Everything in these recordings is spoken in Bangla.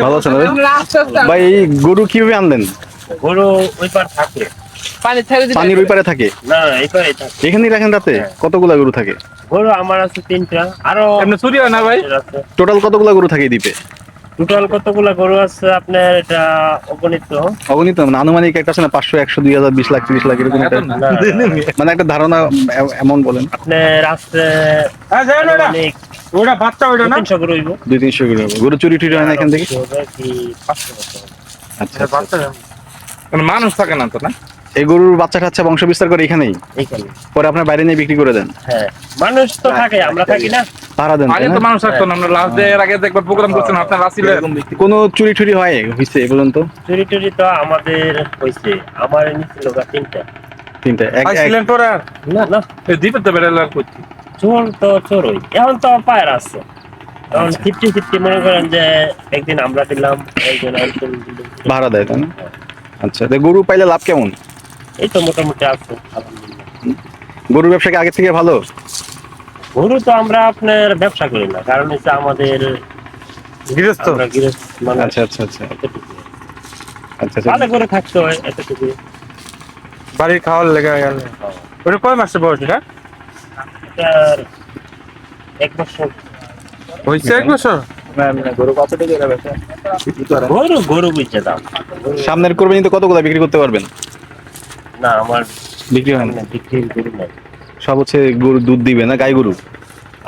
ভালো আছেন ভাই? গরু কিভাবে আনলেন? গরু ওই পার থাকে, পানির ওই পারে থাকে? না এই পারে থাকে। এখানেই রাখেন রাতে? কতগুলা গরু থাকে? গরু আমার আছে 3টা, আরো চুরি হয় না ভাই? আছে। টোটাল কতগুলা গরু থাকে এই দ্বীপে? টোটাল কতগুলা গরু আছে আপনার এটা অগণিত। অগণিত মানে আনুমানিক একটা আছে না, 500, 100, 2000, 20 লাখ, 30 লাখ এরকম একটা না, না, না। মানে একটা ধারণা এমন বলেন। আপনার আছে অনেক ওটা বাচ্চা ওইটা না? 300 গরু হইব। 200-300 গরু হবে। গরু চুরি টুরি হয় না এখান থেকে? কি 500 মতো। আচ্ছা আচ্ছা। বাচ্চা মানে মানুষ থাকে না তো না? এই গরুর বাচ্চা টাচ্চা বংশ বিস্তার করে এখানেই, এইখানে পরে আপনার বাইরে নিয়ে বিক্রি করে দেন? হ্যাঁ, মানুষ তো থাকে, আমরা থাকি না। পাহারা দেন আগে তাই তো না? মানুষ থাকতো না, আমরা লাস্ট ডে এর আগে যে একবার প্রোগ্রাম করছেন আপনার আসলে কোনো চুরি টুরি হয়েছে এ পর্যন্ত? চুরি টুরি তো আমাদের হয়েছে, আমার নিছিল 3টা। তিনটা আসছিলেন তোরা? না না, এই দ্বীপে তো বেড়ালে করছি। চোর তো চোরই, এখন তো পায়ের আছে। এখন 50-50 মনে করেন যে একদিন আমরা দিলাম, একদিন আরেকজন দিল। ভাড়া দেয় তাই না? আচ্ছা, তো গরু পাইলে লাভ কেমন? এই তো মোটামুটি আছে আলহামদুলিল্লাহ। গরুর ব্যবসা কি আগে থেকে ভালো? গরু তো আমরা আপনার ব্যবসা করি না, কারণ হচ্ছে আমাদের গৃহস্থ? আমরা গৃহস্থ মানুষ। আচ্ছা আচ্ছা আচ্ছা এতটুকু। আচ্ছা আচ্ছা। ভালো করে থাকতে হয় এতটুকু। বাড়ির খাওয়ার লেগে গেল। ওটা কয় মাসের বয়স এটা? এটার 1 বছর। হয়েছে 1 বছর? গরু গরু বুঝছে দাম। সামনের কোরবানিতে কতগুলা বিক্রি করতে পারবেন? না আমার বিক্রি হয় না? বিক্রি গরু নাই। সব হচ্ছে গরু দুধ দিবে না, গাই গরু?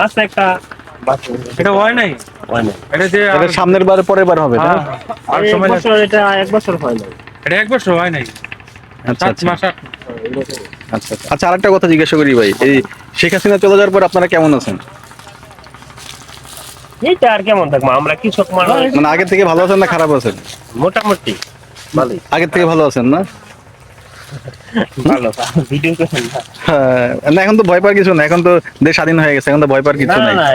আছে একটা বাছুর। এটা হয় নাই? হয় না। এটা যে এটা সামনের বার পরের বার হবে না? হ্যাঁ, আর এই সময় বছর এটা 1 বছর হয় না। এটা 1 বছর হয় নাই। আচ্ছা 7 আচ্ছা মাস 8 আচ্ছা আচ্ছা। আচ্ছা, আরেকটা কথা জিজ্ঞাসা করি ভাই, এই শেখ হাসিনা চলে যাওয়ার পর আপনারা কেমন আছেন? এইটা আর কেমন থাকবো, আমরা কৃষক মানুষ। মানে আগের থেকে ভালো আছেন না খারাপ আছেন? মোটামুটি ভালোই। আগের থেকে ভালো আছেন না? ভালো ভিডিও করেন না। হ্যাঁ, না এখন তো ভয় পাওয়ার কিছু না, এখন তো দেশ স্বাধীন হয়ে গেছে, এখন তো ভয় পাওয়ার কিছু না নাই। না,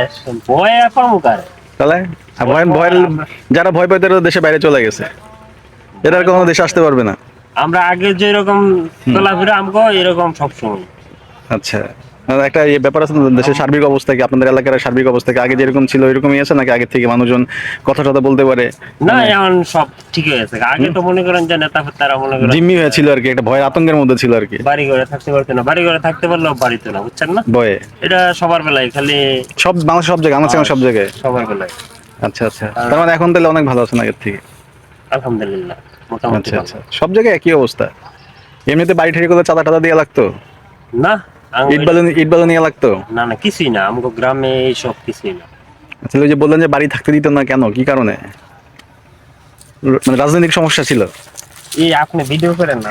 ভয় পাবো কার? তাহলে আর ভয় যারা ভয় পায় তারা দেশে বাইরে চলে গেছে, এরা আর কখনো দেশে আসতে পারবে না। আমরা আগে যেরকম চলাফেরা আমগো এরকম সবসময়। আচ্ছা, আর একটা ব্যাপার আছে না, দেশের সার্বিক অবস্থা কি, আপনাদের এলাকার সার্বিক অবস্থা কি আগে যেরকম ছিল এরকমই আছে নাকি আগে থেকে মানুষজন কথা টথা বলতে পারে? না এখন সব ঠিক হয়ে গেছে। আগে তো মনে করেন যে নেতা ফেতারা মনে করেন জিম্মি হয়েছিল আর কি, একটা ভয় আতঙ্কের মধ্যে ছিল আর কি, বাড়ি ঘরে থাকতে পারতো না, বাড়ি ঘরে থাকতে পারলেও বাড়িতে না, বুঝছেন না? ভয়ে এটা সবার বেলায়, খালি সব মানুষ সব জায়গায়, আমার সব জায়গায়। সবার বেলায়। আচ্ছা আচ্ছা, তার মানে এখন তাহলে অনেক ভালো আছেন আগের থেকে? আলহামদুলিল্লাহ মোটামুটি আচ্ছা ভালো। আচ্ছা, সব জায়গায় একই অবস্থা? এমনিতে বাড়ি ঠাড়ি করে চাঁদা টাদা দিয়ে লাগতো? না ইট বালু নিয়ে লাগতো? না না, কিছুই না, আমগো গ্রামে এইসব কিছুই না। আচ্ছা, ওই যে বললেন যে বাড়ি থাকতে দিত না, কেন, কি কারণে? মানে রাজনৈতিক সমস্যা ছিল? এই আপনি ভিডিও করেন না?